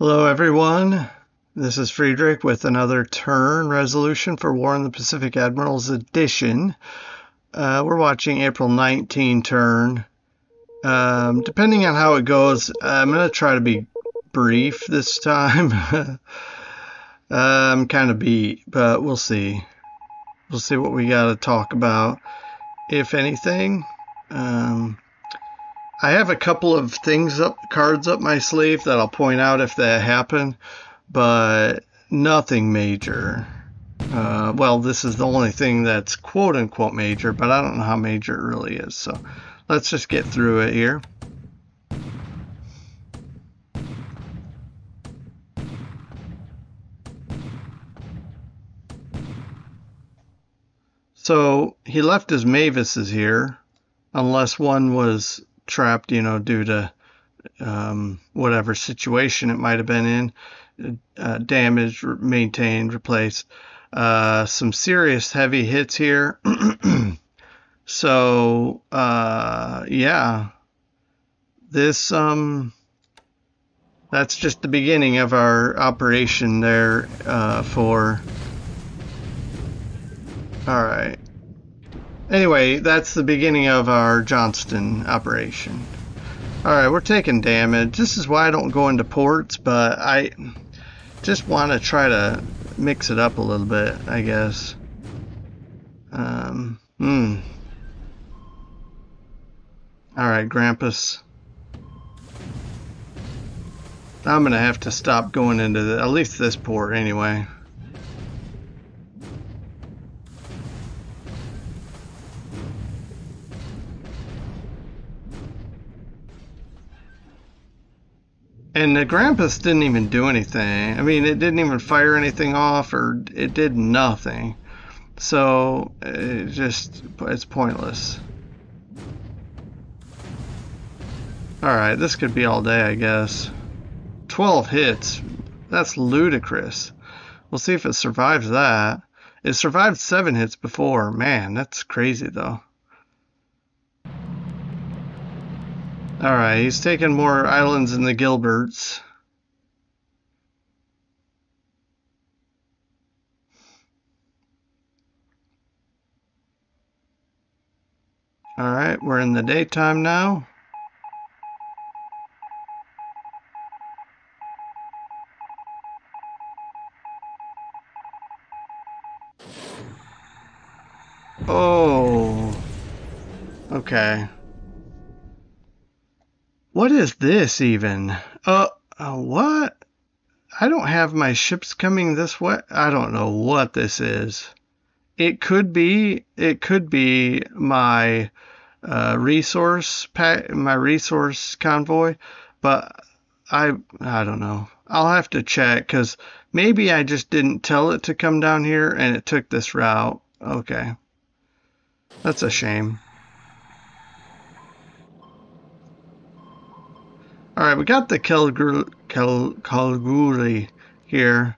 Hello everyone, this is Friedrich with another turn resolution for War in the Pacific Admirals edition. We're watching April 19 turn. Depending on how it goes, I'm going to try to be brief this time. I'm kind of beat, but we'll see. We'll see what we got to talk about, if anything. I have a couple of cards up my sleeve that I'll point out if that happen, but nothing major. Well, this is the only thing that's quote-unquote major, but I don't know how major it really is. So let's just get through it here. So he left his Mavises here, unless one was trapped, due to whatever situation it might have been in. Damaged, maintained, replaced. Some serious heavy hits here. So, yeah. This, that's just the beginning of our operation there, Alright. Anyway, that's the beginning of our Johnston operation. Alright, we're taking damage. This is why I don't go into ports, but I just want to try to mix it up a little bit, I guess. Alright, Grampus. I'm going to have to stop going into at least this port anyway. And the Grampus didn't even do anything. I mean, it didn't even fire anything off, or it did nothing. So, it's pointless. Alright, this could be all day, I guess. 12 hits. That's ludicrous. We'll see if it survives that. It survived 7 hits before. Man, that's crazy, though. Alright, he's taking more islands in the Gilberts. Alright, we're in the daytime now. Oh. Okay. What is this even? What? I don't have my ships coming this way. I don't know what this is. It could be my resource convoy, but I don't know. I'll have to check, because maybe I just didn't tell it to come down here and it took this route. Okay. That's a shame. Alright, we got the Kalgoorlie here,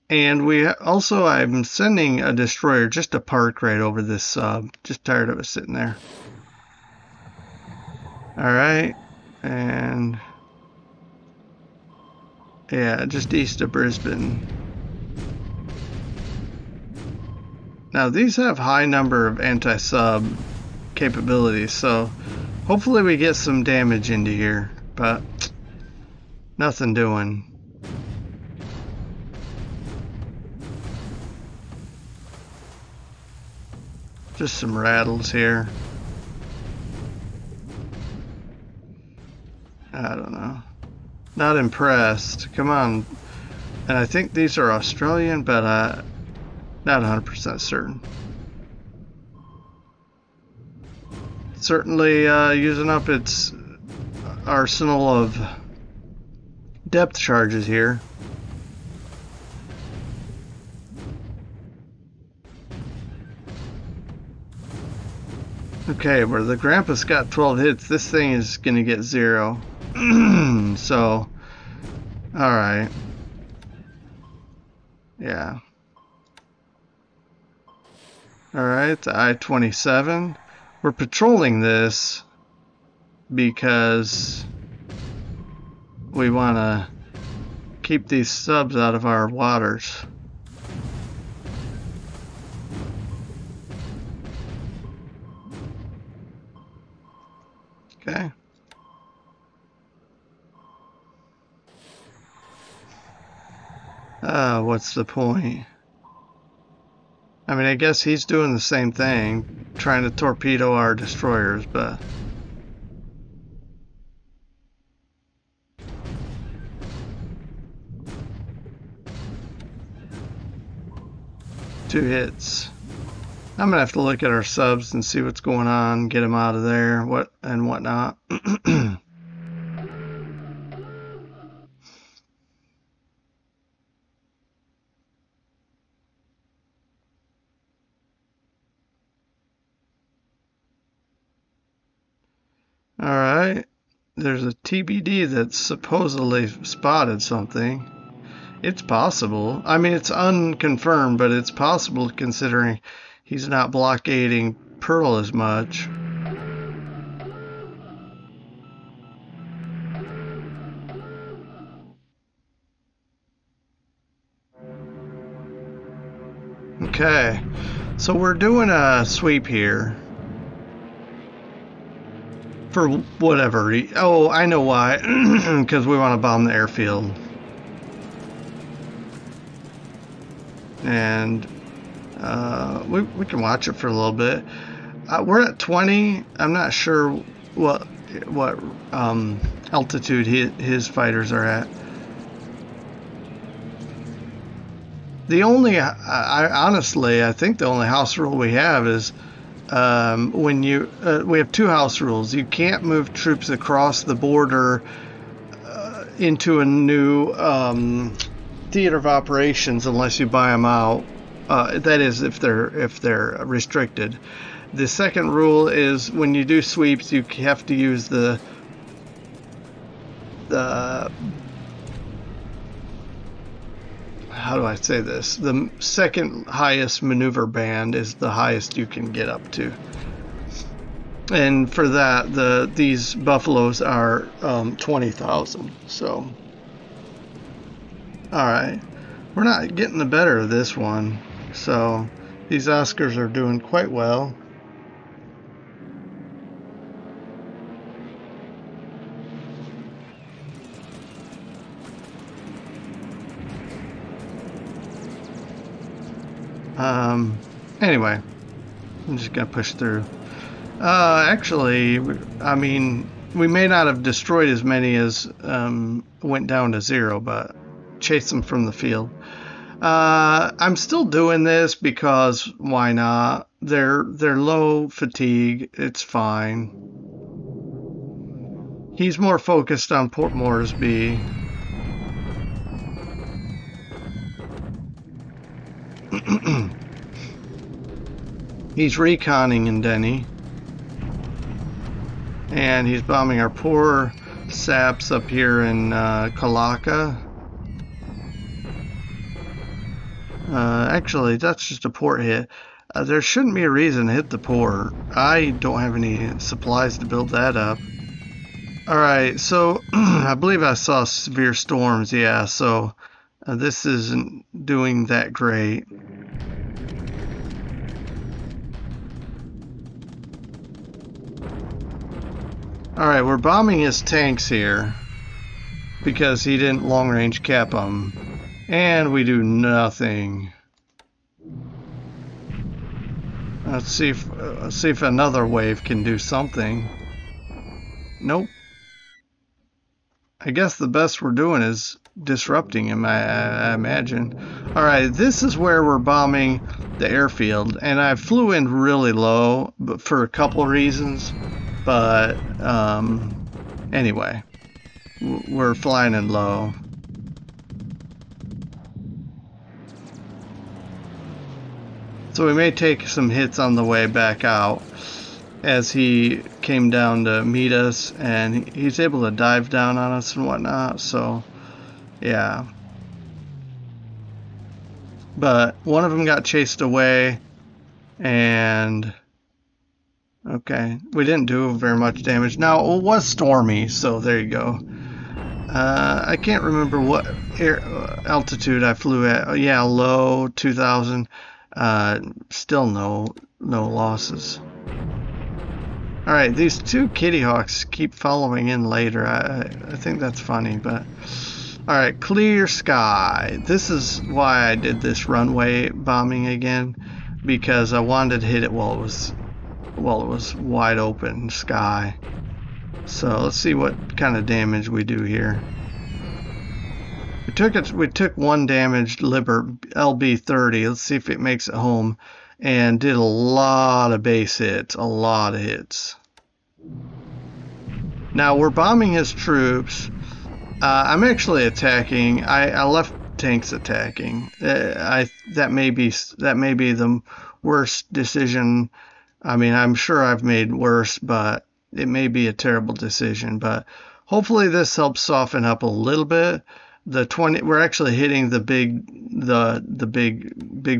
and I'm sending a destroyer just to park right over this sub. Just tired of it sitting there. Alright, and yeah, just east of Brisbane. Now these have high number of anti-sub capabilities, so hopefully we get some damage into here, but nothing doing. Just some rattles here. I don't know. Not impressed. Come on. And I think these are Australian, but not 100% certain. Certainly using up its arsenal of depth charges here. Okay, where the Grampus got 12 hits, this thing is going to get 0. So, alright. Yeah. Alright, the I-27. We're patrolling this because we want to keep these subs out of our waters. Okay. What's the point? I mean, I guess he's doing the same thing, trying to torpedo our destroyers, but... Two hits. I'm gonna have to look at our subs and see what's going on, get them out of there, what and whatnot. Alright, there's a TBD that supposedly spotted something. It's possible. I mean, it's unconfirmed, but it's possible considering he's not blockading Pearl as much. Okay, so we're doing a sweep here. For whatever reason. Oh, I know why. Because we want to bomb the airfield. And we can watch it for a little bit. We're at 20. I'm not sure what altitude his fighters are at. The only, honestly, I think the only house rule we have is when you, we have two house rules. You can't move troops across the border into a new theater of operations unless you buy them out. That is, if they're restricted. The second rule is when you do sweeps, you have to use the how do I say this? The second highest maneuver band is the highest you can get up to. And for that, these buffaloes are 20,000. So, all right, we're not getting the better of this one. So these Oscars are doing quite well. Anyway, I'm just gonna push through. Actually, I mean, we may not have destroyed as many as went down to 0, but chase them from the field. I'm still doing this because why not? They're low fatigue. It's fine. He's more focused on Port Moresby. He's reconning in Denny. And he's bombing our poor saps up here in Kalaka. Actually, that's just a port hit. There shouldn't be a reason to hit the port. I don't have any supplies to build that up. Alright, so I believe I saw severe storms, yeah, so this isn't doing that great. Alright, we're bombing his tanks here because he didn't long range cap them. And we do nothing. Let's see if another wave can do something. Nope. I guess the best we're doing is disrupting him, I imagine. Alright, this is where we're bombing the airfield. And I flew in really low but for a couple of reasons. But anyway, we're flying in low. So we may take some hits on the way back out as he came down to meet us, and he's able to dive down on us and whatnot, so yeah. But one of them got chased away, and okay, we didn't do very much damage. Now, it was stormy, so there you go. I can't remember what altitude I flew at. Oh, yeah, low 2000. Still no losses. All right, these two Kitty Hawks keep following in later. I think that's funny, but all right, clear sky. This is why I did this runway bombing again, because I wanted to hit it while it was wide open sky. So let's see what kind of damage we do here. We took one damaged Liber LB-30. Let's see if it makes it home, and did a lot of base hits, a lot of hits. Now we're bombing his troops. I'm actually attacking. I left tanks attacking. That may be the worst decision. I mean, I'm sure I've made worse, but it may be a terrible decision. But hopefully this helps soften up a little bit. We're actually hitting the big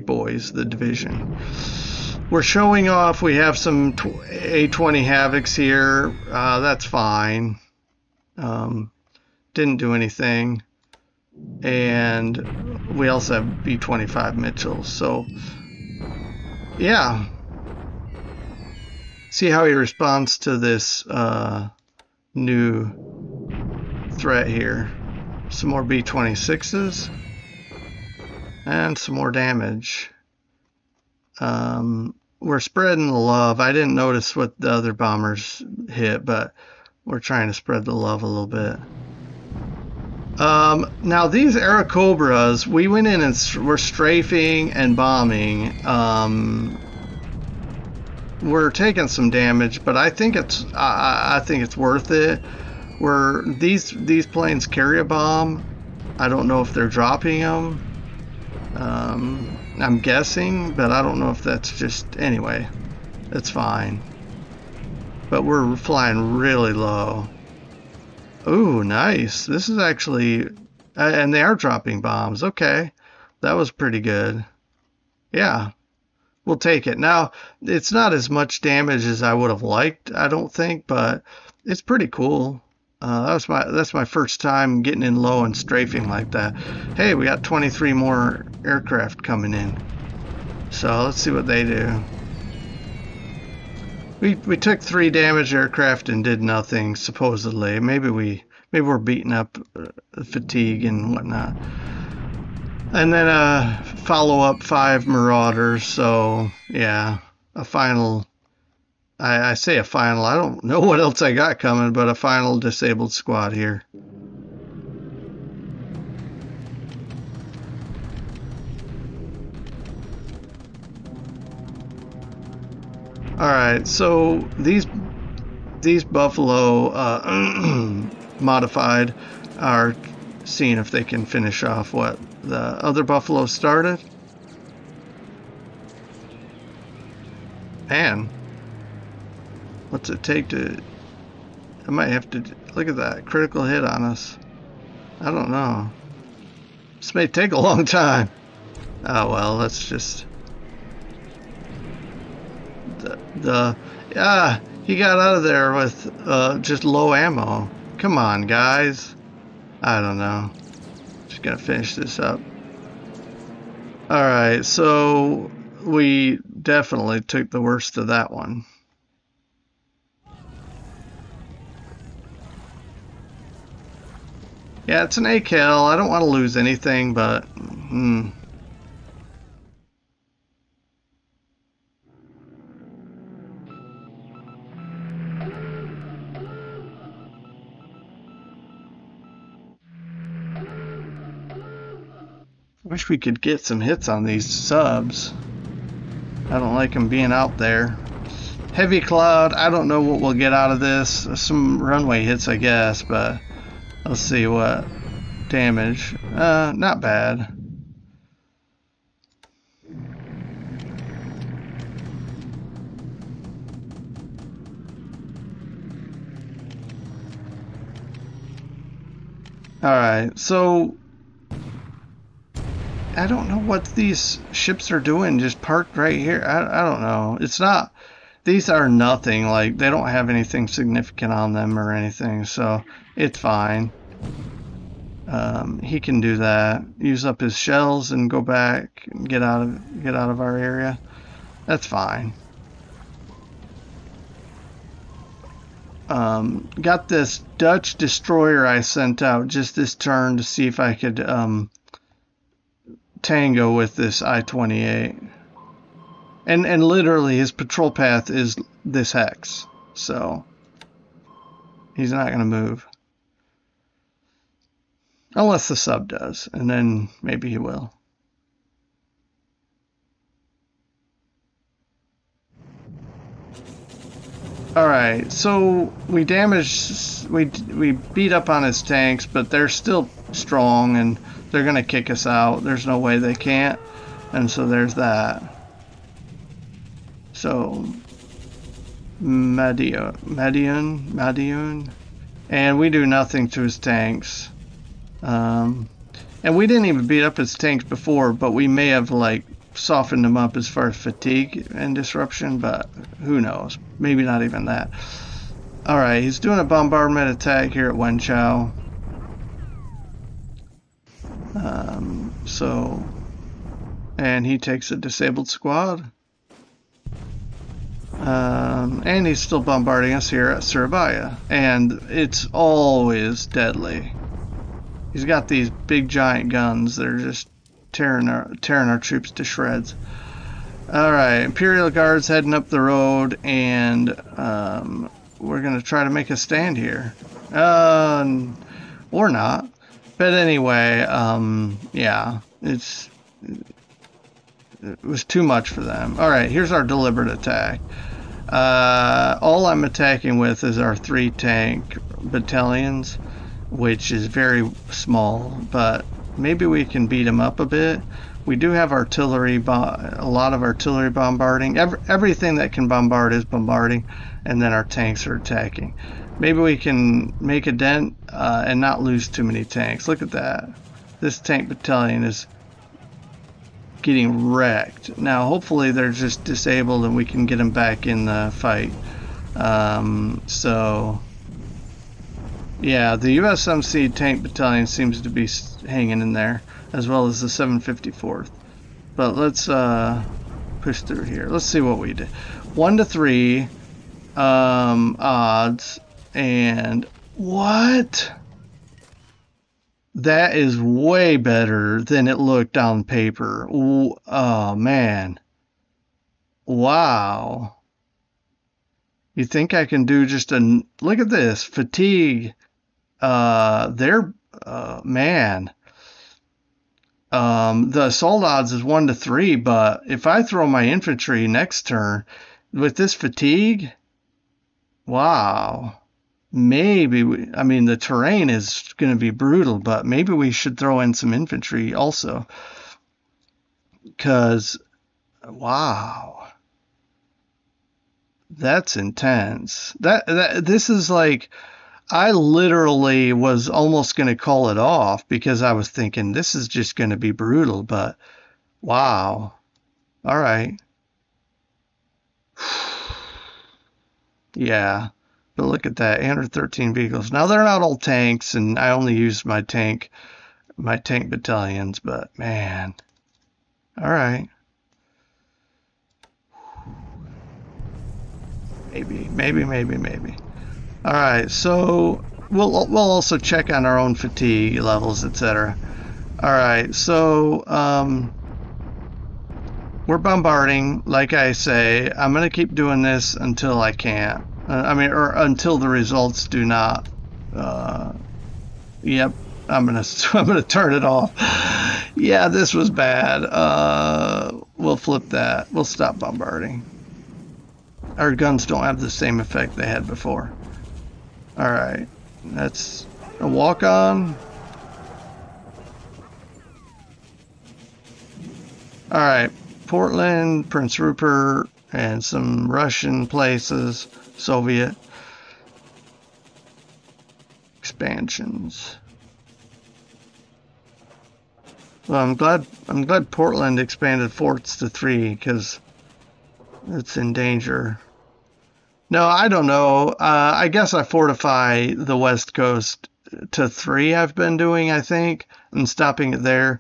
boys, the division. We're showing off. We have some A-20 Havocs here. That's fine. Didn't do anything. And we also have B-25 Mitchells. So, yeah. See how he responds to this new threat here. Some more B-26s. And some more damage. We're spreading the love. I didn't notice what the other bombers hit, but we're trying to spread the love a little bit. Now these Airacobras, we went in and we're strafing and bombing. We're taking some damage, but I think it's worth it. These planes carry a bomb. I don't know if they're dropping them. I'm guessing, but I don't know if that's just... Anyway, that's fine. But we're flying really low. Ooh, nice. This is actually... and they are dropping bombs. Okay. That was pretty good. Yeah. We'll take it. Now, it's not as much damage as I would have liked, I don't think, but it's pretty cool. That's my first time getting in low and strafing like that. Hey, we got 23 more aircraft coming in. So let's see what they do. We took 3 damaged aircraft and did nothing, supposedly. Maybe we're beating up fatigue and whatnot. And then follow up 5 Marauders. So yeah, a final. I say a final. I don't know what else I got coming, but a final disabled squad here. Alright, so these Buffalo modified are seeing if they can finish off what the other Buffalo started. Man, what's it take to... I might have to... Look at that, critical hit on us. I don't know. This may take a long time. Oh well, let's just... he got out of there with just low ammo. Come on, guys. I don't know. Just gonna finish this up. Alright, so we definitely took the worst of that one. Yeah, it's an A kill. I don't want to lose anything, but wish we could get some hits on these subs. I don't like them being out there. Heavy cloud, I don't know what we'll get out of this. Some runway hits, I guess, but let's see what damage. Not bad. Alright, so I don't know what these ships are doing, just parked right here. I don't know. It's not, these are nothing, like they don't have anything significant on them or anything, so it's fine. He can do that. Use up his shells and go back and get out of our area. That's fine. Got this Dutch destroyer I sent out just this turn to see if I could tango with this I-28. And literally his patrol path is this hex, so he's not going to move. Unless the sub does, and then maybe he will. Alright, so we beat up on his tanks, but they're still strong and they're gonna kick us out. There's no way they can't. And so there's that. So Madiun. And we do nothing to his tanks. And we didn't even beat up his tanks before, but we may have like softened them up as far as fatigue and disruption, but who knows? Maybe not even that. Alright, he's doing a bombardment attack here at Wenchow. And he takes a disabled squad. And he's still bombarding us here at Surabaya. And it's always deadly. He's got these big giant guns that are just tearing our troops to shreds. Alright, Imperial Guard's heading up the road, and we're gonna try to make a stand here. Or not. But anyway, yeah, it was too much for them. Alright, here's our deliberate attack. All I'm attacking with is our 3 tank battalions, which is very small, but maybe we can beat them up a bit. We do have artillery, a lot of artillery bombarding. Everything that can bombard is bombarding, and then our tanks are attacking. Maybe we can make a dent and not lose too many tanks. Look at that. This tank battalion is getting wrecked. Now, hopefully they're just disabled and we can get them back in the fight. So, yeah, the USMC tank battalion seems to be hanging in there, as well as the 754th. But let's push through here. Let's see what we did. 1 to 3 odds, and what? That is way better than it looked on paper. Oh man. Wow. You think I can do just a look at this fatigue? Man. The assault odds is 1 to 3, but if I throw my infantry next turn with this fatigue, wow. Maybe I mean the terrain is going to be brutal, but maybe we should throw in some infantry also, because wow, that's intense. This is like, I literally was almost going to call it off because I was thinking this is just going to be brutal, but wow. All right. Yeah. But look at that, 813 vehicles. Now they're not all tanks, and I only used my tank battalions, but man. All right. Maybe. All right, so we'll also check on our own fatigue levels, etc. All right, so we're bombarding, like I say. I'm gonna keep doing this until I can't. Or until the results do not. Yep, I'm gonna turn it off. Yeah, this was bad. We'll flip that. We'll stop bombarding. Our guns don't have the same effect they had before. All right, that's a walk-on. All right, Portland, Prince Rupert, and some Russian places. Soviet expansions. Well, I'm glad Portland expanded forts to 3 because it's in danger. No, I don't know. I guess I fortify the West Coast to 3 I've been doing, I think, and stopping it there.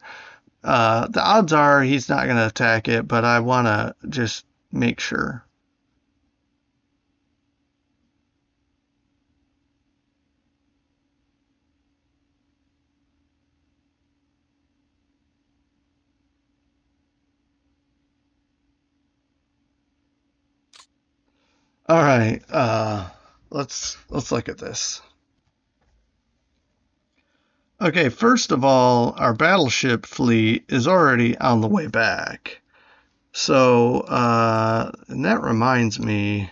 The odds are he's not going to attack it, but I want to just make sure. All right, let's look at this. Okay, first of all, our battleship fleet is already on the way back. So, and that reminds me.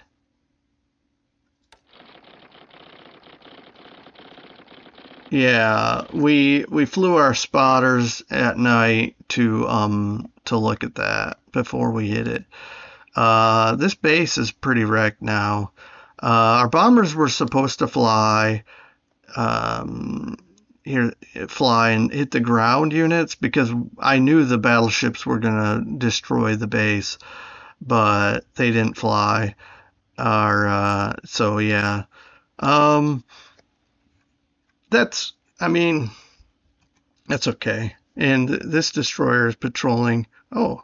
Yeah, we flew our spotters at night to look at that before we hit it. This base is pretty wrecked now. Our bombers were supposed to fly fly and hit the ground units because I knew the battleships were gonna destroy the base, but they didn't fly. So yeah. Um, that's I mean that's okay. And this destroyer is patrolling. Oh,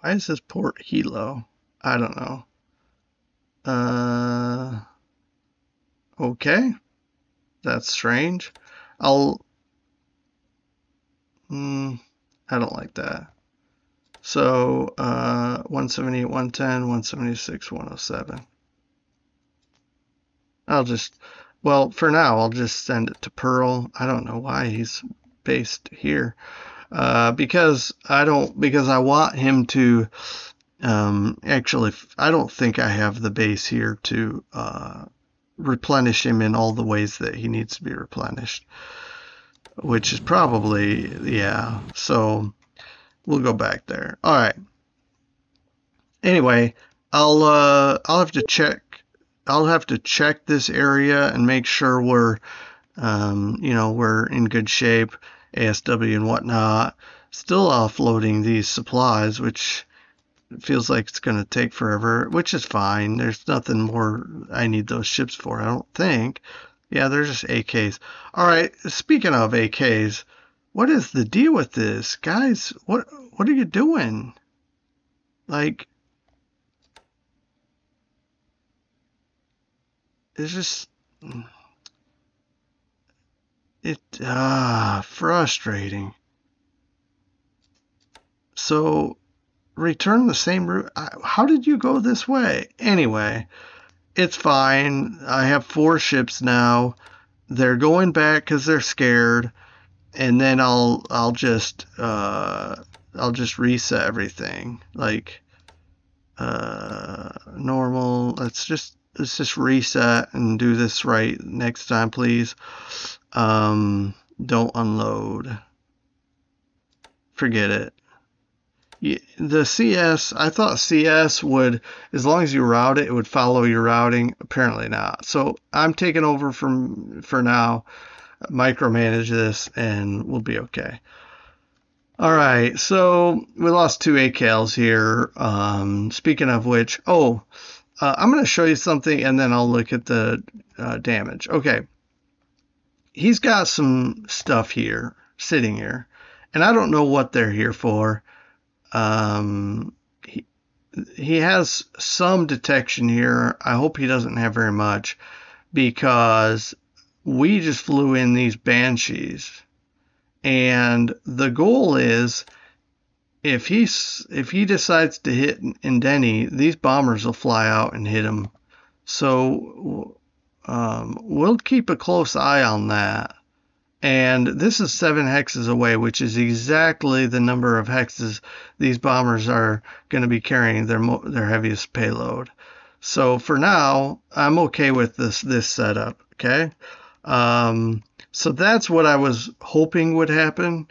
why is this port Hilo? I don't know. Okay, that's strange. I'll. I don't like that. So 178, 110, 176, 107. I'll just, well, for now, I'll just send it to Pearl. I don't know why he's based here. Because I want him to, actually, I don't think I have the base here to replenish him in all the ways that he needs to be replenished, which is probably, yeah. So we'll go back there. All right. Anyway, I'll have to check. I'll have to check this area and make sure we're, we're in good shape, ASW and whatnot. Still offloading these supplies, which feels like it's going to take forever, which is fine. There's nothing more I need those ships for, I don't think. Yeah, they're just AKs. All right, speaking of AKs, what is the deal with this? Guys, what are you doing? Like, it's just frustrating. So return the same route. How did you go this way? Anyway, it's fine. I have 4 ships now. They're going back because they're scared, and then I'll just reset everything like normal. Let's just reset and do this right next time, please. Don't unload. Forget it. The CS, I thought CS would, as long as you route it, it would follow your routing. Apparently not. So I'm taking over for now, micromanage this, and we'll be okay. All right, so we lost 2 ACALs here. Speaking of which, I'm going to show you something, and then I'll look at the damage. Okay, he's got some stuff here, sitting here, and I don't know what they're here for. He has some detection here. I hope he doesn't have very much, because we just flew in these Banshees, and the goal is if he decides to hit Indeni, these bombers will fly out and hit him. So we'll keep a close eye on that. And this is 7 hexes away, which is exactly the number of hexes these bombers are going to be carrying their heaviest payload. So for now, I'm okay with this setup. Okay, so that's what I was hoping would happen.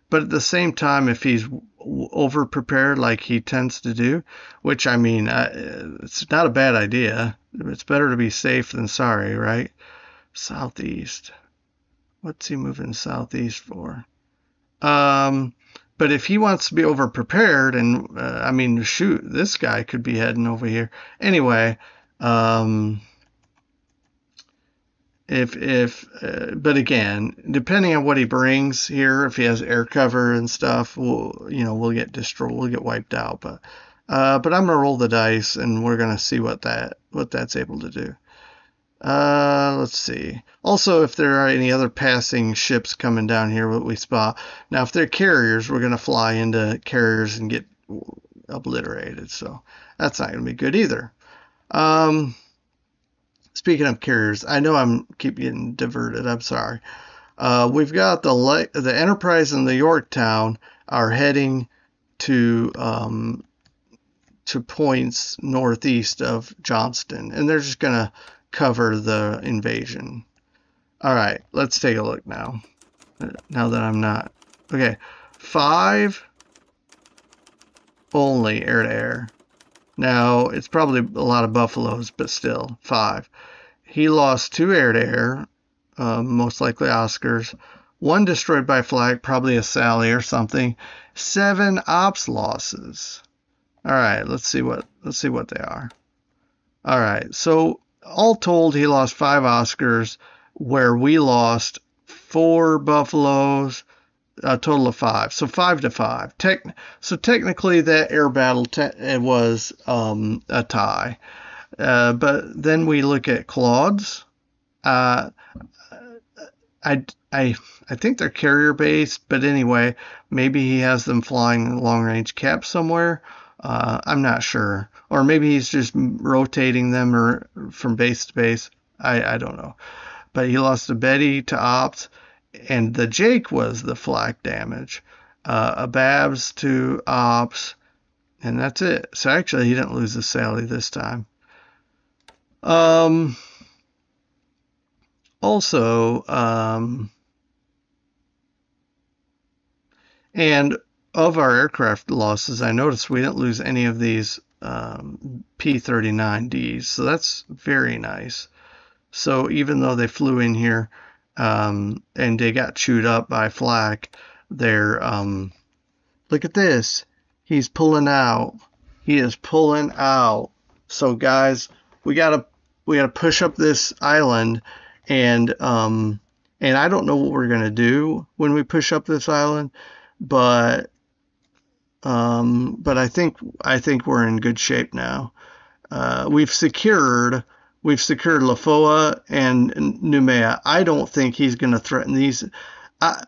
But at the same time, if he's over prepared like he tends to do, which I mean, it's not a bad idea. It's better to be safe than sorry, right? Southeast. What's he moving southeast for? But But if he wants to be over prepared, and I mean, shoot, this guy could be heading over here anyway. But again, depending on what he brings here, if he has air cover and stuff, we'll get destroyed, we'll get wiped out. But I'm gonna roll the dice, and we're gonna see what that's able to do. Let's see. Also, if there are any other passing ships coming down here, what we spot. Now, if they're carriers, we're gonna fly into carriers and get obliterated. So that's not gonna be good either. Speaking of carriers, I know I'm keep getting diverted. I'm sorry. We've got the Enterprise and the Yorktown are heading to points northeast of Johnston, and they're just gonna cover the invasion. All right, let's take a look now. Now that I'm not okay, 5 only air to air. Now, it's probably a lot of buffaloes, but still, 5. He lost 2 air-to-air, most likely Oscars. 1 destroyed by flak, probably a Sally or something. 7 ops losses. All right, let's see what they are. All right, so all told, he lost 5 Oscars, where we lost 4 buffaloes, a total of 5. So 5 to 5. So technically that air battle it was a tie. But then we look at Claude's. I think they're carrier based, but anyway, maybe he has them flying long range caps somewhere. I'm not sure. Or maybe he's just rotating them or from base to base. I don't know. But he lost a Betty to ops. And the Jake was the flak damage. A Babs to ops, and that's it. So actually, he didn't lose the Sally this time. Also, and of our aircraft losses, I noticed we didn't lose any of these P-39Ds, so that's very nice. So even though they flew in here, and they got chewed up by flak, they're look at this, he's pulling out, he is pulling out. So guys, we gotta push up this island, and I don't know what we're gonna do when we push up this island, but I think we're in good shape now. We've secured Lafoa and Numea. I don't think he's going to threaten these. I'm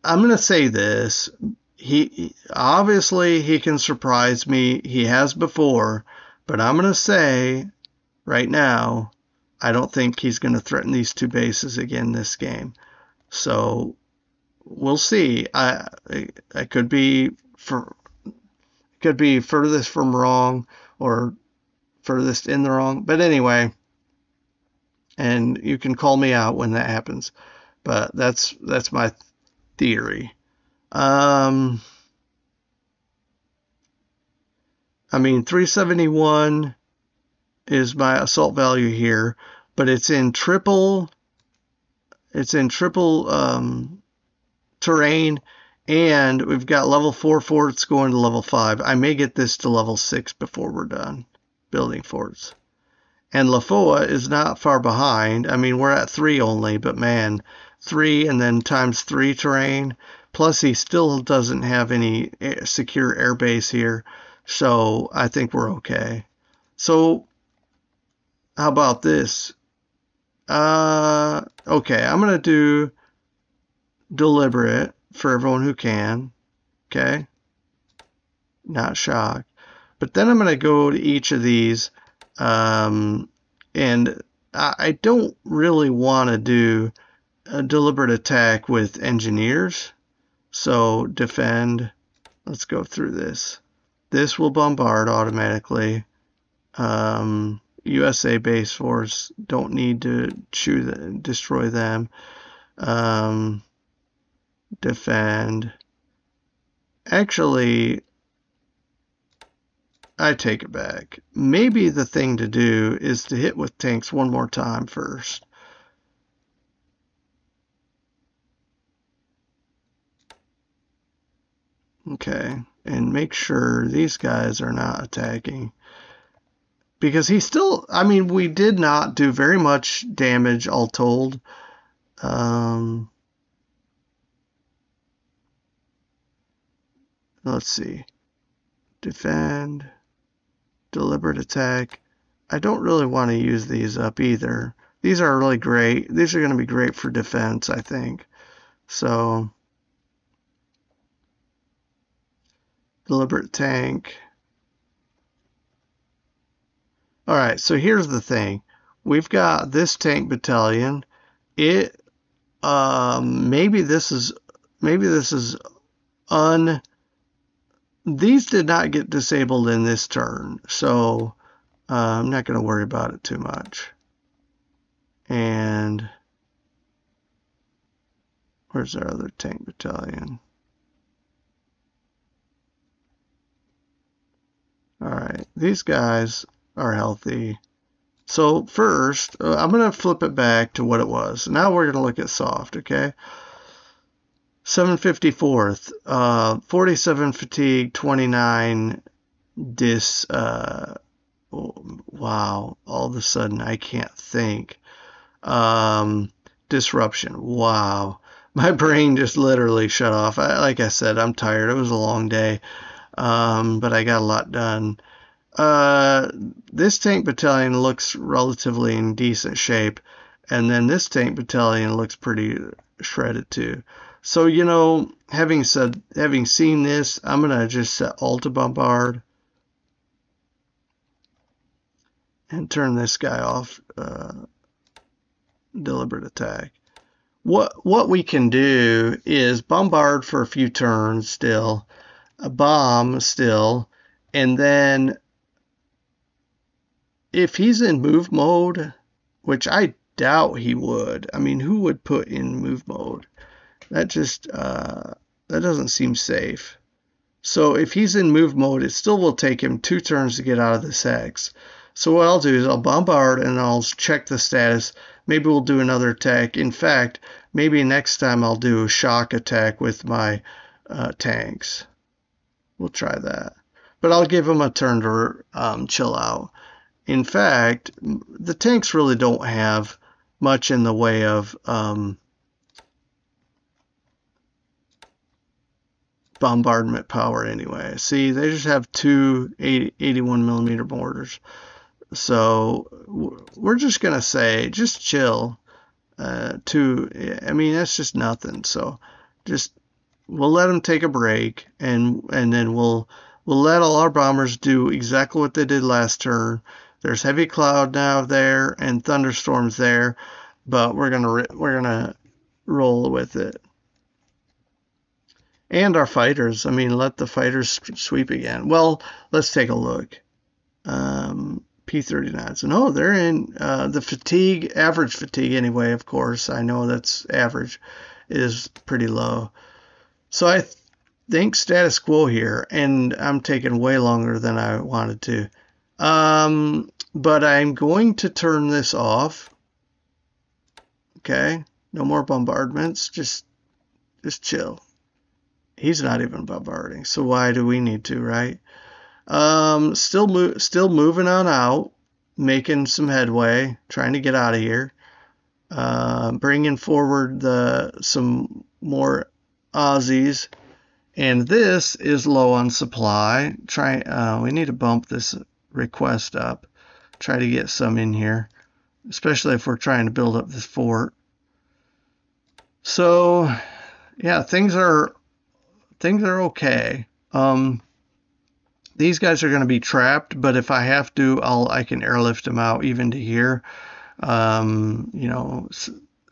going to say this. He obviously he can surprise me. He has before, but I'm going to say right now, I don't think he's going to threaten these 2 bases again this game. So we'll see. I could be furthest from wrong or furthest in the wrong, but anyway, and you can call me out when that happens, but that's my theory. I mean, 371 is my assault value here, but it's in triple terrain, and we've got level 4 forts going to level 5. I may get this to level 6 before we're done building forts. And Lafoa is not far behind. I mean, we're at 3 only, but man, 3 and then times 3 terrain. Plus, he still doesn't have any secure airbase here. So I think we're okay. So how about this? Okay, I'm going to do deliberate for everyone who can. Okay? Not shocked. But then I'm going to go to each of these, and I don't really want to do a deliberate attack with engineers. So defend. Let's go through this. This will bombard automatically. USA base force, don't need to destroy them. Defend. Actually, I take it back. Maybe the thing to do is to hit with tanks one more time first. Okay, and make sure these guys are not attacking. Because he's still, I mean, we did not do very much damage all told. Let's see. Defend, deliberate attack. I don't really want to use these up either. These are really great. These are going to be great for defense, I think. So, deliberate tank. All right, so here's the thing. We've got this tank battalion. It maybe this is these did not get disabled in this turn, so I'm not going to worry about it too much. And where's our other tank battalion? All right, these guys are healthy. So first, I'm going to flip it back to what it was. Now we're going to look at soft, okay? 754th, 47 fatigue, 29 dis. Wow, all of a sudden I can't think. Disruption. Wow, my brain just literally shut off. Like I said, I'm tired. It was a long day, but I got a lot done. This tank battalion looks relatively in decent shape, and then this tank battalion looks pretty shredded too. So, you know, having seen this, I'm gonna just set all to bombard and turn this guy off. Deliberate attack. What we can do is bombard for a few turns still, a bomb still, and then if he's in move mode, which I doubt he would. I mean, who would put in move mode? That just that doesn't seem safe. So if he's in move mode, it still will take him 2 turns to get out of this hex. So what I'll do is I'll bombard and I'll check the status. Maybe we'll do another attack. In fact, maybe next time I'll do a shock attack with my tanks. We'll try that. But I'll give him a turn to chill out. In fact, the tanks really don't have much in the way of bombardment power anyway. See, they just have 2 81 millimeter mortars. So we're just going to say, just chill. I mean, that's just nothing. So just, we'll let them take a break, and then we'll let all our bombers do exactly what they did last turn. There's heavy cloud now there and thunderstorms there, but we're gonna roll with it. And our fighters, I mean, let the fighters sweep again. Well, let's take a look. P39s. No, they're in the fatigue, average fatigue anyway, of course. I know that's average, is pretty low. So I think status quo here, and I'm taking way longer than I wanted to. But I'm going to turn this off. Okay, no more bombardments. Just chill. He's not even bombarding, so why do we need to, right? Still moving on out, making some headway, trying to get out of here. Bringing forward some more Aussies, and this is low on supply. We need to bump this request up. Try to get some in here, especially if we're trying to build up this fort. So, yeah, things are okay. These guys are going to be trapped, but if I have to, I can airlift them out even to here. You know,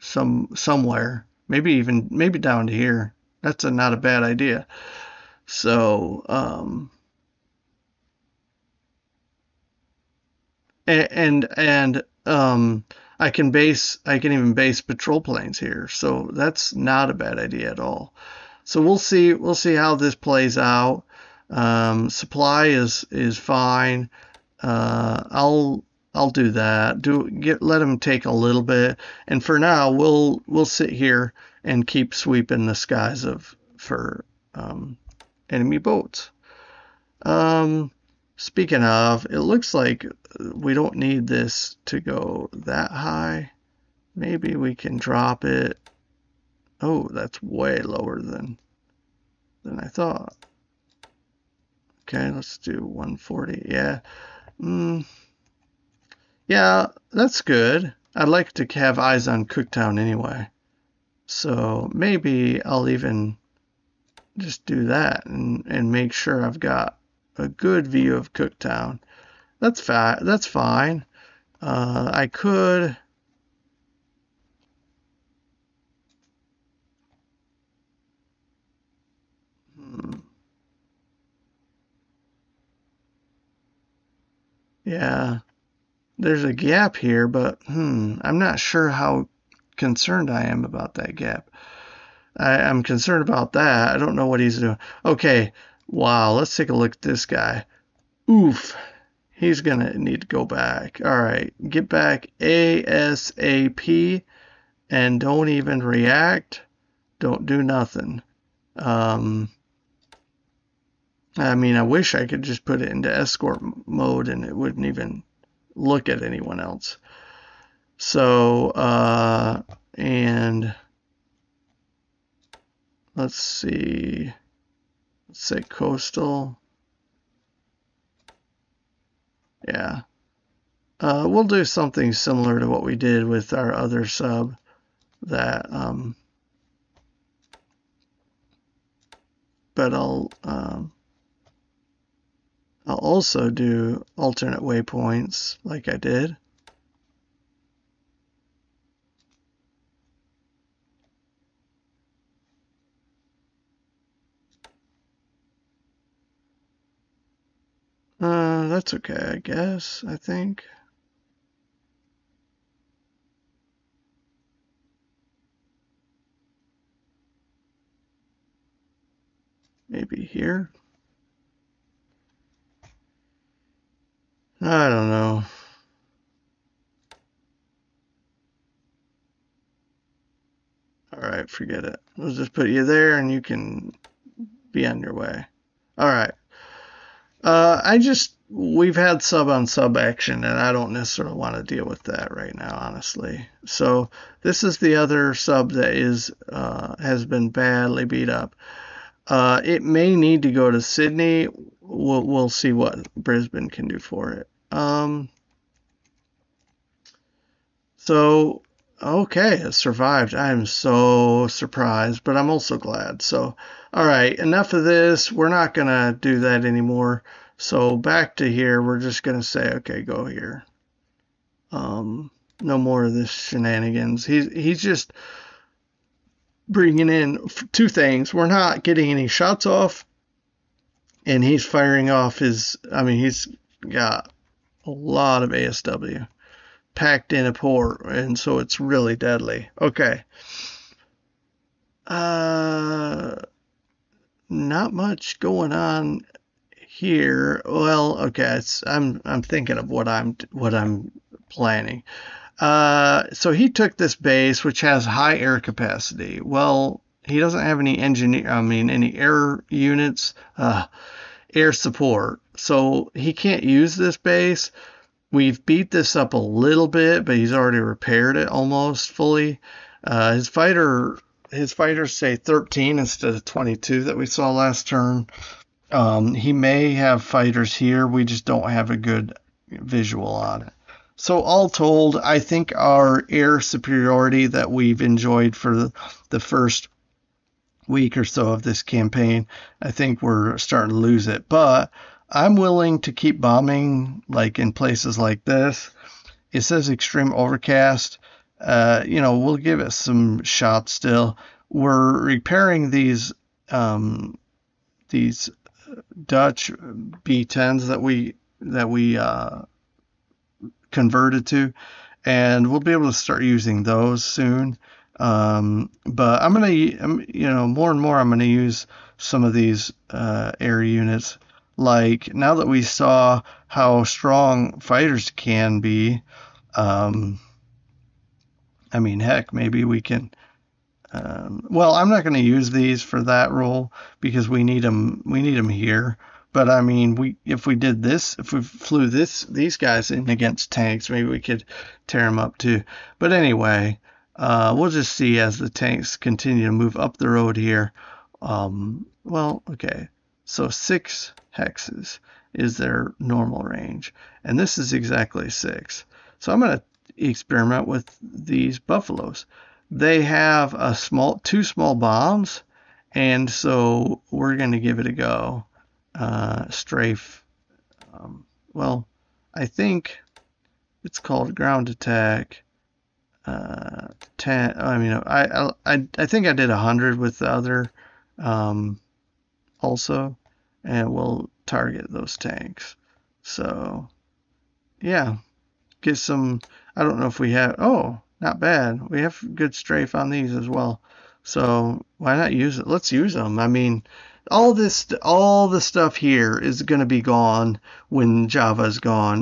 somewhere, maybe down to here. That's not a bad idea. So, I can even base patrol planes here. So that's not a bad idea at all. So we'll see how this plays out. Supply is fine. I'll do that. Let them take a little bit, and for now we'll sit here and keep sweeping the skies for enemy boats. Speaking of, it looks like we don't need this to go that high. Maybe we can drop it. Oh, that's way lower than I thought. Okay, let's do 140. Yeah. Yeah, that's good. I'd like to have eyes on Cooktown anyway. So maybe I'll even just do that and make sure I've got a good view of Cooktown. That's fine. I could. Yeah, there's a gap here, but I'm not sure how concerned I am about that gap. I'm concerned about that. I don't know what he's doing. Okay, wow, let's take a look at this guy. Oof, he's gonna need to go back. All right, get back ASAP and don't even react. Don't do nothing. I mean, I wish I could just put it into escort mode and it wouldn't even look at anyone else. So, and let's see, let's say coastal. Yeah. We'll do something similar to what we did with our other sub that, but I'll also do alternate waypoints like I did. That's okay, I guess, I think. Maybe here. I don't know. All right, forget it. We'll just put you there and you can be on your way. All right. We've had sub on sub action and I don't necessarily want to deal with that right now, honestly. So this is the other sub that has been badly beat up. It may need to go to Sydney. We'll see what Brisbane can do for it. So, okay, it survived. I'm so surprised, but I'm also glad. So, all right, enough of this. We're not going to do that anymore. So back to here, we're just going to say, okay, go here. No more of this shenanigans. He's just bringing in two things. We're not getting any shots off, and he's firing off his, I mean, he's got a lot of ASW packed in a port, and so it's really deadly. Okay. Not much going on here. Well, okay, I'm thinking of what I'm planning. So he took this base which has high air capacity. Well, he doesn't have any any air units, air support. So he can't use this base. We've beat this up a little bit, but he's already repaired it almost fully. His fighters say 13 instead of 22 that we saw last turn. He may have fighters here. We just don't have a good visual on it. So all told, I think our air superiority that we've enjoyed for the first week or so of this campaign, I think we're starting to lose it. But I'm willing to keep bombing like in places like this. It says extreme overcast. We'll give it some shots still. We're repairing these Dutch B10s that we converted to, and we'll be able to start using those soon. But I'm gonna, more and more, I'm gonna use some of these air units. Like now that we saw how strong fighters can be, I mean, heck, maybe we can Well, I'm not going to use these for that role because we need them. We need them here. But I mean, if we did this, if we flew these guys in against tanks, maybe we could tear them up too. But anyway, we'll just see as the tanks continue to move up the road here. Well, okay. So 6 hexes is their normal range, and this is exactly 6. So I'm going to experiment with these buffaloes. They have two small bombs, and so we're going to give it a go. Strafe. Well, I think it's called ground attack. 10. I mean, I think I did 100 with the other, also, and we'll target those tanks. So, yeah, get some. I don't know if we have. Oh, not bad. We have good strafe on these as well. So why not use it? Let's use them. I mean, all the stuff here is going to be gone when Java is gone.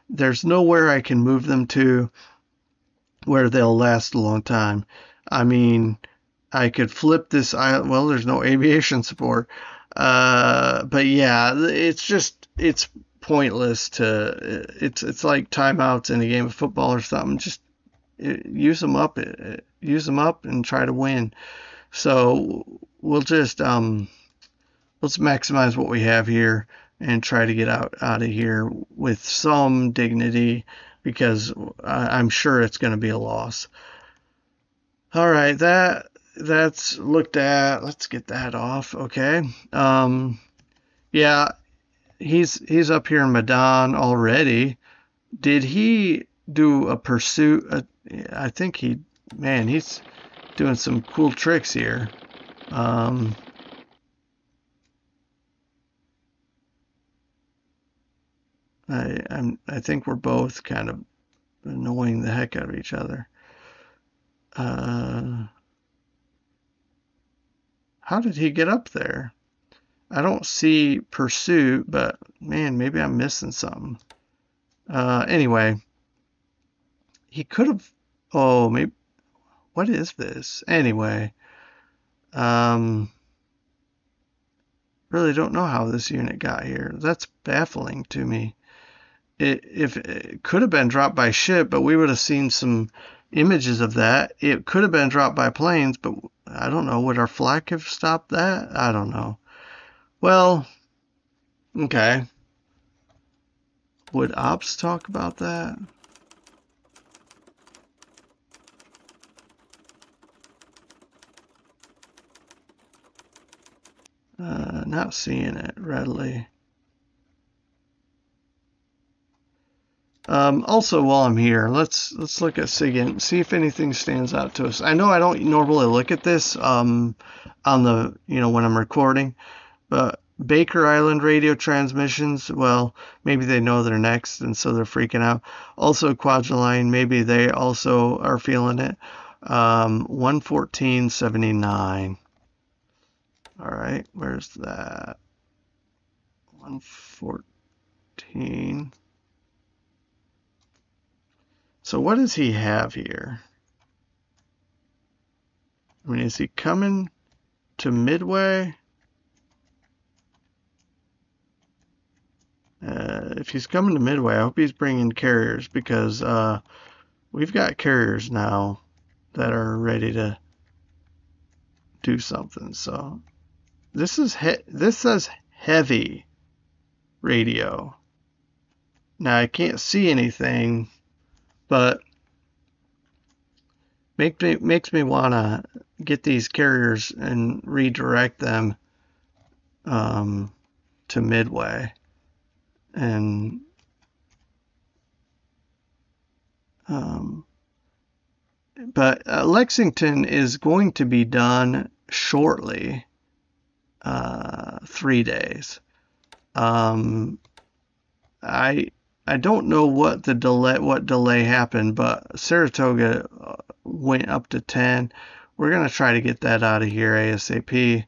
There's nowhere I can move them to where they'll last a long time. I mean, I could flip this island. Well, there's no aviation support. But yeah, it's pointless to. It's like timeouts in a game of football or something. Just use them up and try to win. So we'll just let's maximize what we have here and try to get out of here with some dignity, because I'm sure it's going to be a loss. All right, that's looked at. Let's get that off. Okay. Yeah, he's up here in Medan already. Did he do a pursuit? I think he's doing some cool tricks here. I think we're both kind of annoying the heck out of each other. How did he get up there? I don't see pursuit, but man, maybe I'm missing something. Anyway, he could have. Oh, maybe. What is this? Anyway, really don't know how this unit got here. That's baffling to me. It could have been dropped by ship, but we would have seen some images of that. It could have been dropped by planes, but I don't know. Would our flak have stopped that? I don't know. Well, okay. Would ops talk about that? Not seeing it readily. Also, while I'm here, let's look at SIGINT, see if anything stands out to us. I know I don't normally look at this on the when I'm recording, but Baker Island radio transmissions, well, maybe they know they're next, and so they're freaking out. Also, Kwajalein, maybe they also are feeling it. 114.79. All right, where's that? 114. So what does he have here? I mean, is he coming to Midway? If he's coming to Midway, I hope he's bringing carriers, because we've got carriers now that are ready to do something. So this says heavy radio. Now I can't see anything, but makes me want to get these carriers and redirect them to Midway. And but Lexington is going to be done shortly. 3 days. I don't know what delay happened, but Saratoga went up to 10. We're gonna try to get that out of here ASAP.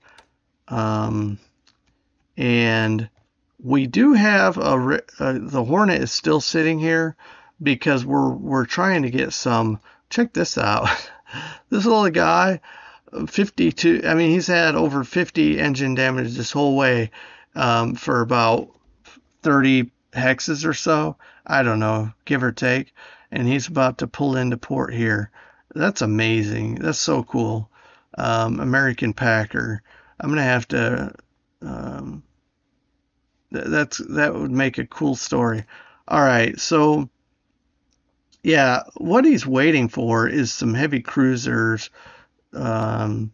And we do have the Hornet is still sitting here because we're trying to get some. Check this out. This little guy, 52, I mean, he's had over 50 engine damage this whole way for about 30 hexes or so. I don't know, give or take. And he's about to pull into port here. That's amazing. That's so cool. American Packer. I'm gonna have to. Um, that would make a cool story. All right, so yeah, what he's waiting for is some heavy cruisers um,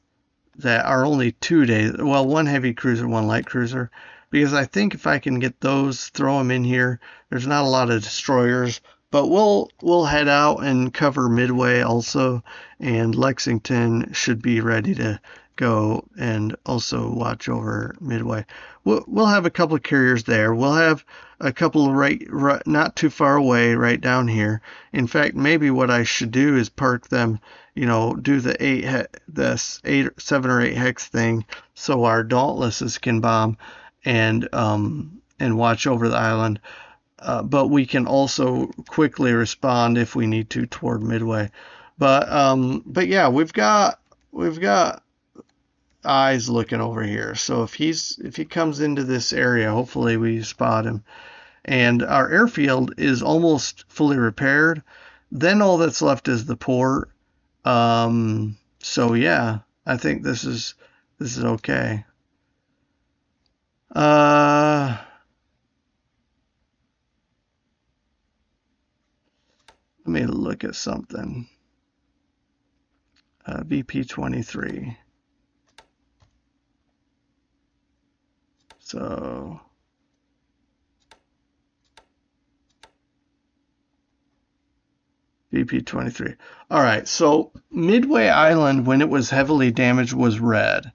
that are only 2 days. Well, one heavy cruiser, one light cruiser. Because I think if I can get those, throw them in here. There's not a lot of destroyers, but we'll head out and cover Midway also, and Lexington should be ready to go and also watch over Midway. We'll have a couple of carriers there. We'll have a couple right not too far away, right down here. In fact, maybe what I should do is park them, do the 7 or 8 hex thing, so our Dauntlesses can bomb and watch over the island. But we can also quickly respond if we need to toward Midway. But yeah, we've got eyes looking over here. So if he comes into this area, hopefully we spot him. And our airfield is almost fully repaired. Then all that's left is the port. So yeah, I think this is okay. Let me look at something. VP23. So VP23. All right, so Midway Island, when it was heavily damaged, was red.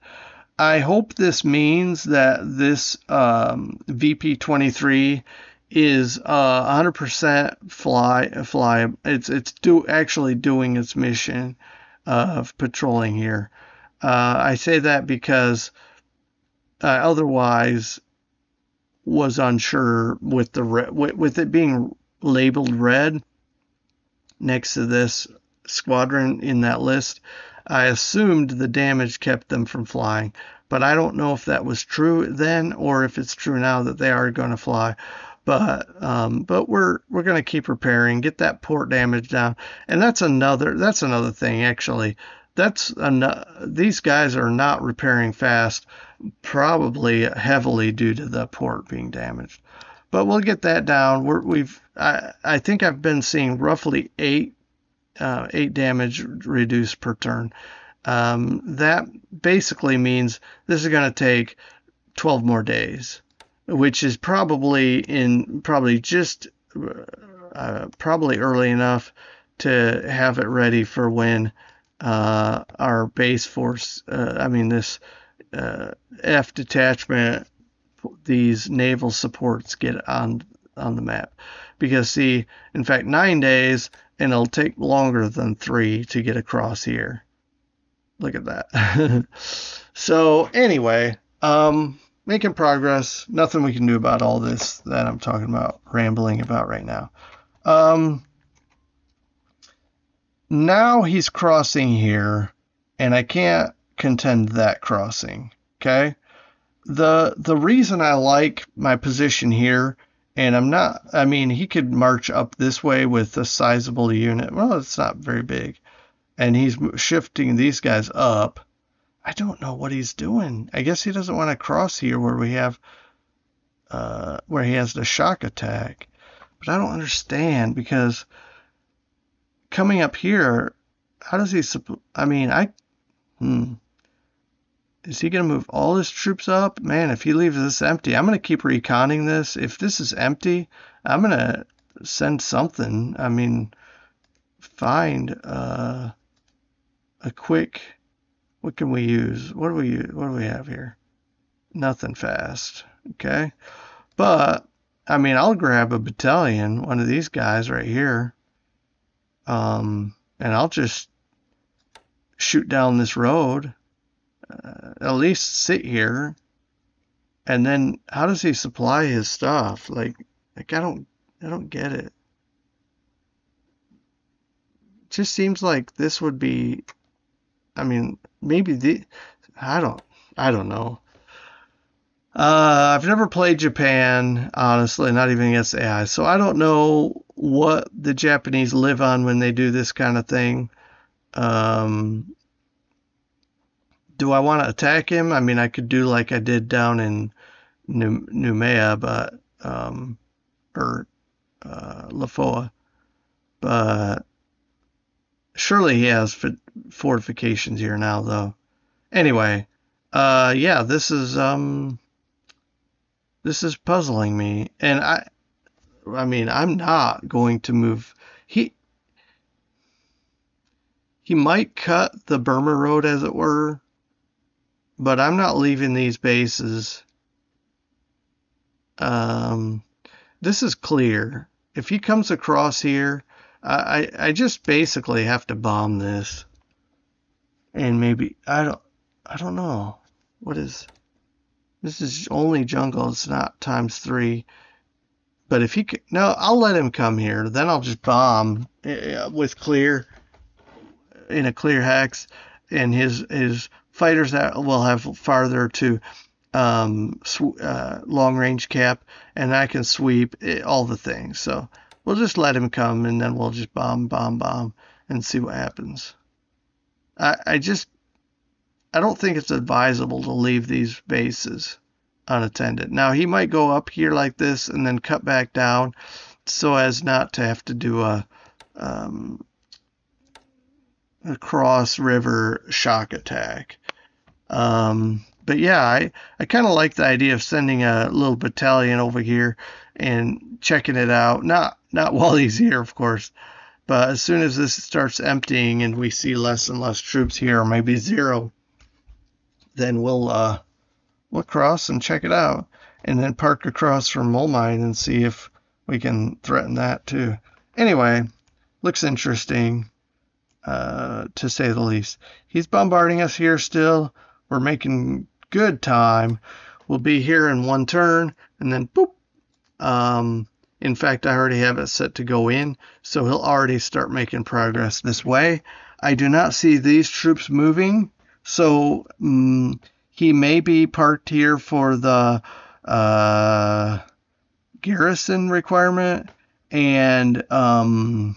I hope this means that this VP23 is 100% fly. It's actually doing its mission of patrolling here. I say that because otherwise was unsure with with it being labeled red next to this squadron in that list. I assumed the damage kept them from flying, but I don't know if that was true then or if it's true now that they are going to fly. But we're going to keep repairing, get that port damage down, and that's another thing actually. These guys are not repairing fast, probably heavily due to the port being damaged. But we'll get that down. I think I've been seeing roughly 8 damage reduced per turn. That basically means this is going to take 12 more days, which is probably early enough to have it ready for when our base force, this F detachment, these naval supports get on the map. Because see, in fact, 9 days, and it'll take longer than 3 to get across here. Look at that. So anyway, making progress. Nothing we can do about all this that I'm talking about, rambling about right now. Now he's crossing here, and I can't contend that crossing. Okay. The reason I like my position here, and he could march up this way with a sizable unit. Well, it's not very big. And he's shifting these guys up. I don't know what he's doing. I guess he doesn't want to cross here where we have, where he has the shock attack. But I don't understand, because coming up here, how does he, is he going to move all his troops up? Man, if he leaves this empty, I'm going to keep reconning this. If this is empty, I'm going to send something. Find a quick, what can we use? What do we have here? Nothing fast. Okay. But, I'll grab a battalion, one of these guys right here. And I'll just shoot down this road. At least sit here. And then how does he supply his stuff? Like I don't get it. just seems like this would be, I mean, maybe I don't know. I've never played Japan, honestly, not even against AI, so I don't know what the Japanese live on when they do this kind of thing. Do I want to attack him? I mean, I could do like I did down in Numea, but or Lafoa, but surely he has fortifications here now, though. Anyway, yeah, this is puzzling me, and I mean, I'm not going to move. He might cut the Burma Road, as it were, but I'm not leaving these bases. This is clear. If he comes across here, I just basically have to bomb this, and maybe I don't know what is. This is only jungle. It's not ×3. But if he could, no, I'll let him come here. Then I'll just bomb with clear in a clear hex, and his fighters that will have farther to long range cap, and I can sweep all the things. So we'll just let him come, and then we'll just bomb, and see what happens. I don't think it's advisable to leave these bases unattended. Now he might go up here like this and then cut back down so as not to have to do a cross river shock attack. But yeah, I kind of like the idea of sending a little battalion over here and checking it out. Not while he's here, of course, but as soon as this starts emptying and we see less and less troops here, or maybe zero, then we'll cross and check it out, and then park across from Mole Mine and see if we can threaten that too. Anyway, looks interesting, to say the least. He's bombarding us here still. We're making good time. We'll be here in one turn, and then boop. In fact, I already have it set to go in, so he'll already start making progress this way. I do not see these troops moving, so he may be parked here for the garrison requirement, and and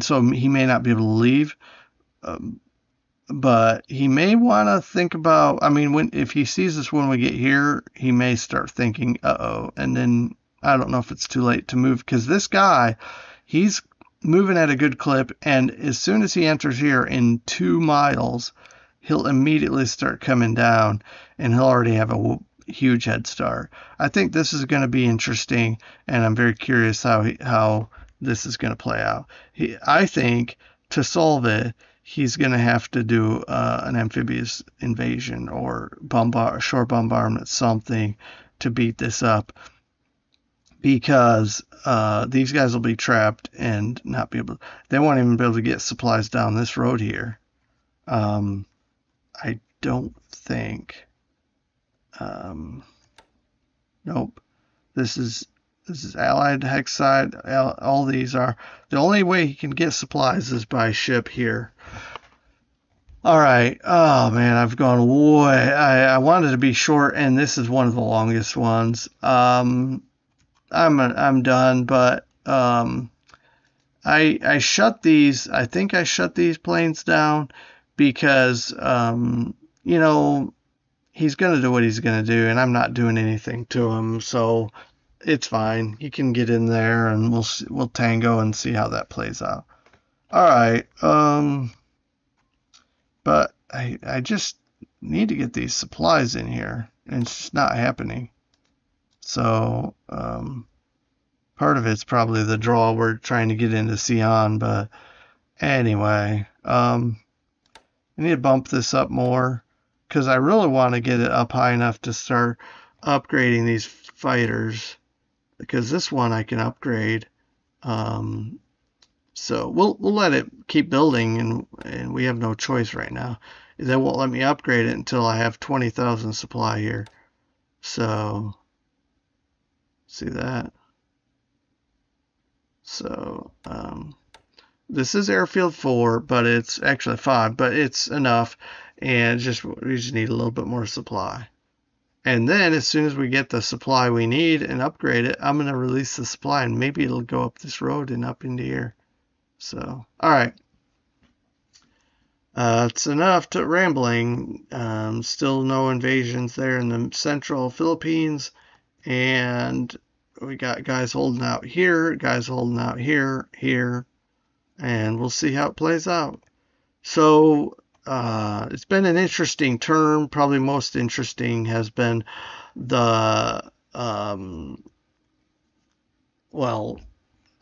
so he may not be able to leave. But he may want to think about, I mean, if he sees us when we get here, he may start thinking, uh-oh, and then I don't know if it's too late to move, because this guy, he's moving at a good clip, and as soon as he enters here in 2 miles, he'll immediately start coming down, and he'll already have a huge head start. I think this is going to be interesting, and I'm very curious how this is going to play out. I think to solve it, he's going to have to do an amphibious invasion or shore bombardment, something to beat this up, because these guys will be trapped and not be able. They won't even be able to get supplies down this road here. I don't think. Nope. This is Allied hex side. All these are. The only way he can get supplies is by ship here. All right. Oh man, I've gone way. I wanted to be short, and this is one of the longest ones. I'm done, but I shut these. I think I shut these planes down because you know, he's gonna do what he's gonna do, and I'm not doing anything to him, so it's fine. He can get in there, and we'll tango and see how that plays out. All right. But I just need to get these supplies in here, and it's just not happening. So part of it's probably the draw. We're trying to get into Sion, but anyway, I need to bump this up more, because I really want to get it up high enough to start upgrading these fighters, because this one I can upgrade. So we'll let it keep building, and we have no choice right now. They won't let me upgrade it until I have 20,000 supply here. So see that. So This is airfield 4, but it's actually 5, but it's enough. And we just need a little bit more supply. And then as soon as we get the supply we need and upgrade it, I'm going to release the supply and maybe it'll go up this road and up into here. So, all right. It's enough to rambling. Still no invasions there in the central Philippines. And we got guys holding out here, guys holding out here, here. And we'll see how it plays out. So, it's been an interesting turn. Probably most interesting has been the well,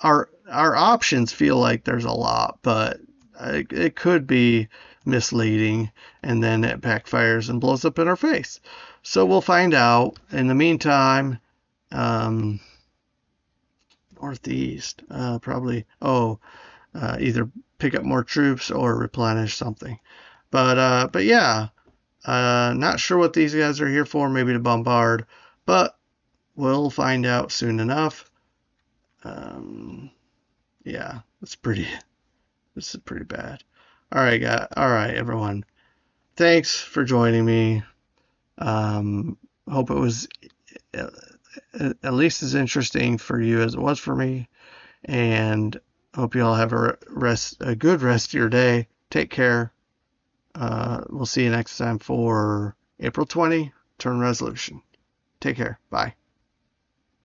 our options feel like there's a lot, but it could be misleading, and then it backfires and blows up in our face. So we'll find out. In the meantime, northeast, probably. Either pick up more troops or replenish something. But yeah, not sure what these guys are here for. Maybe to bombard, but we'll find out soon enough. Yeah, this is pretty bad. All right, guys. All right, everyone. Thanks for joining me. Hope it was at least as interesting for you as it was for me. And hope you all have a good rest of your day. Take care. We'll see you next time for April 20 turn resolution. Take care. Bye.